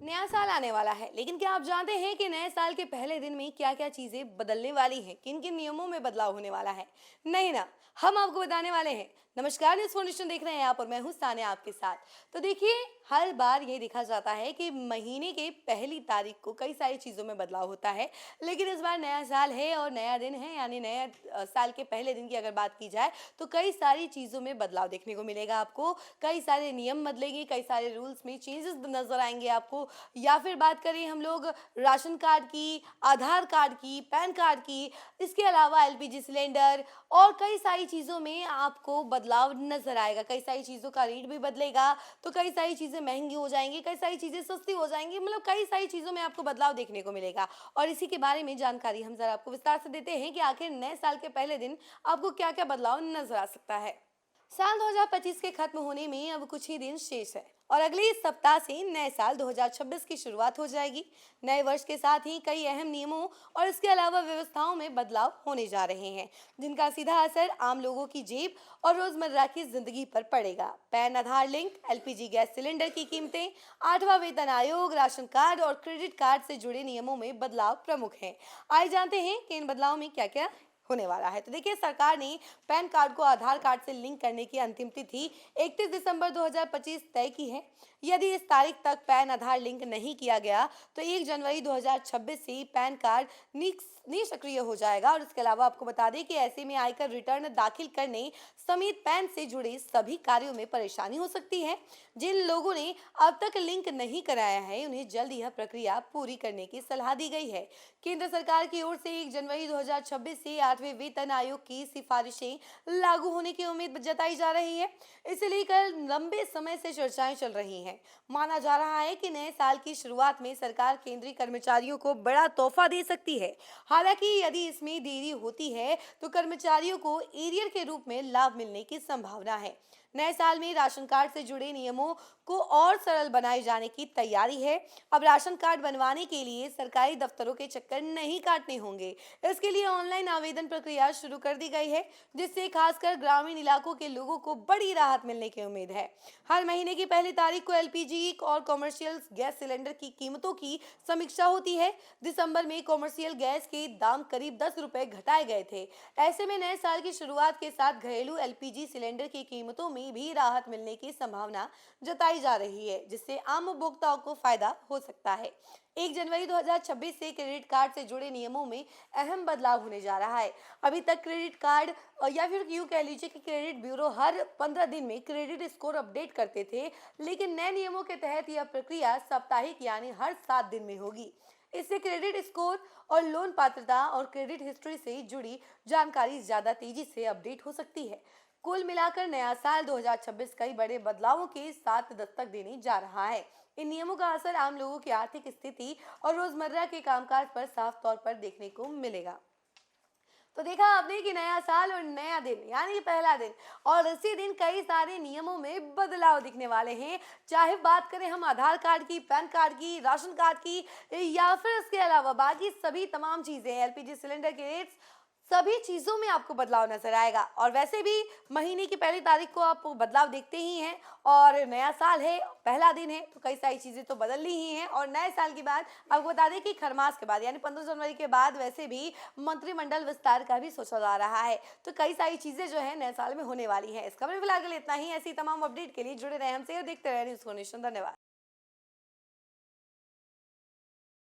नया साल आने वाला है, लेकिन क्या आप जानते हैं कि नए साल के पहले दिन में क्या क्या चीजें बदलने वाली हैं, किन किन नियमों में बदलाव होने वाला है? नहीं ना, हम आपको बताने वाले हैं। नमस्कार, न्यूज फाउंडेशन देख रहे हैं आप और मैं हूं सानिया आपके साथ। तो देखिए, हर बार ये देखा जाता है कि महीने के पहली तारीख को कई सारी चीजों में बदलाव होता है, लेकिन इस बार नया साल है और नया दिन है, यानी नया साल के पहले दिन की अगर बात की जाए तो कई सारी चीजों में बदलाव देखने को मिलेगा आपको। कई सारे नियम बदलेंगे, कई सारे रूल्स में चेंजेस नजर आएंगे आपको। या फिर बात करें हम लोग राशन कार्ड की, आधार कार्ड की, पैन कार्ड की, इसके अलावा एलपीजी सिलेंडर और कई सारी चीज़ों में आपको बदलाव नज़र आएगा। कई सारी चीज़ों का रेट भी बदलेगा, तो कई सारी चीज़ें महंगी हो जाएंगी, कई सारी चीज़ें सस्ती हो जाएंगी, मतलब कई सारी चीज़ों में आपको बदलाव देखने को मिलेगा। और इसी के बारे में जानकारी हम ज़रा आपको विस्तार से देते हैं कि आखिर नए साल के पहले दिन आपको क्या-क्या बदलाव नज़र आ सकता है। साल 2025 के खत्म होने में अब कुछ ही दिन शेष है और अगले इस सप्ताह से नए साल 2026 की शुरुआत हो जाएगी। नए वर्ष के साथ ही कई अहम नियमों और इसके अलावा व्यवस्थाओं में बदलाव होने जा रहे हैं, जिनका सीधा असर आम लोगों की जेब और रोजमर्रा की जिंदगी पर पड़ेगा। पैन आधार लिंक, एलपीजी गैस सिलेंडर की कीमतें, 8वां वेतन आयोग, राशन कार्ड और क्रेडिट कार्ड से जुड़े नियमों में बदलाव प्रमुख हैं। आइए जानते हैं कि इन बदलावों में क्या क्या होने वाला है। तो देखिए, सरकार ने पैन कार्ड को आधार कार्ड से लिंक करने की अंतिम तिथि 31 दिसंबर 2025 तय की है। यदि इस तारीख तक पैन आधार लिंक नहीं किया गया तो 1 जनवरी 2026 से पैन कार्ड निष्क्रिय हो जाएगा। और इसके अलावा आपको बता दें कि ऐसे में आयकर रिटर्न दाखिल करने समेत पैन से जुड़े सभी कार्यों में परेशानी हो सकती है। जिन लोगों ने अब तक लिंक नहीं कराया है, उन्हें जल्द यह प्रक्रिया पूरी करने की सलाह दी गई है। केंद्र सरकार की ओर से 1 जनवरी 2026 से 8वें वेतन आयोग की सिफारिशें लागू होने की उम्मीद जताई जा रही है। इसे लेकर लंबे समय से चर्चाएं चल रही हैं। माना जा रहा है कि नए साल की शुरुआत में सरकार केंद्रीय कर्मचारियों को बड़ा तोहफा दे सकती है। हालांकि यदि इसमें देरी होती है तो कर्मचारियों को एरियर के रूप में लाभ मिलने की संभावना है। नए साल में राशन कार्ड से जुड़े नियमों को और सरल बनाए जाने की तैयारी है। अब राशन कार्ड बनवाने के लिए सरकारी दफ्तरों के चक्कर नहीं काटने होंगे। इसके लिए ऑनलाइन आवेदन प्रक्रिया शुरू कर दी गई है, जिससे खासकर ग्रामीण इलाकों के लोगों को बड़ी राहत मिलने की उम्मीद है। हर महीने की पहली तारीख को एलपीजी और कॉमर्शियल गैस सिलेंडर की कीमतों की समीक्षा होती है। दिसंबर में कॉमर्शियल गैस के दाम करीब 10 रुपए घटाए गए थे। ऐसे में नए साल की शुरुआत के साथ घरेलू एलपीजी सिलेंडर की कीमतों में भी राहत मिलने की संभावना जताई जा रही है, जिससे आम उपभोक्ताओं को फायदा हो सकता है। 1 जनवरी 2026 से क्रेडिट कार्ड से जुड़े नियमों में अहम बदलाव होने जा रहा है। अभी तक क्रेडिट कार्ड या फिर यूं कह लीजिए कि क्रेडिट ब्यूरो हर 15 दिन में क्रेडिट स्कोर अपडेट करते थे, लेकिन नए नियमों के तहत यह प्रक्रिया साप्ताहिक यानी हर 7 दिन में होगी। इससे क्रेडिट स्कोर और लोन पात्रता और क्रेडिट हिस्ट्री से जुड़ी जानकारी ज्यादा तेजी से अपडेट हो सकती है। कुल मिलाकर नया साल 2026 कई बड़े बदलावों के साथ दस्तक देने जा रहा है। इन नियमों का असर आम लोगों की आर्थिक स्थिति और रोजमर्रा के कामकाज पर साफ तौर पर देखने को मिलेगा। तो देखा आपने कि नया साल और नया दिन यानी पहला दिन, और इसी दिन कई सारे नियमों में बदलाव दिखने वाले हैं। चाहे बात करें हम आधार कार्ड की, पैन कार्ड की, राशन कार्ड की, या फिर इसके अलावा बाकी सभी तमाम चीजें, एलपीजी सिलेंडर के रेट्स, सभी चीजों में आपको बदलाव नजर आएगा। और वैसे भी महीने की पहली तारीख को आप बदलाव देखते ही हैं, और नया साल है, पहला दिन है, तो कई सारी चीजें तो बदलनी ही हैं। और नए साल के बाद आपको बता दें कि खरमास के बाद यानी 15 जनवरी के बाद वैसे भी मंत्रिमंडल विस्तार का भी सोचा जा रहा है। तो कई सारी चीजें जो है नए साल में होने वाली है। इस खबर में फिलहाल के लिए इतना ही। ऐसी तमाम अपडेट के लिए जुड़े रहे हमसे और देखते रहे न्यूज़ नेशन। धन्यवाद।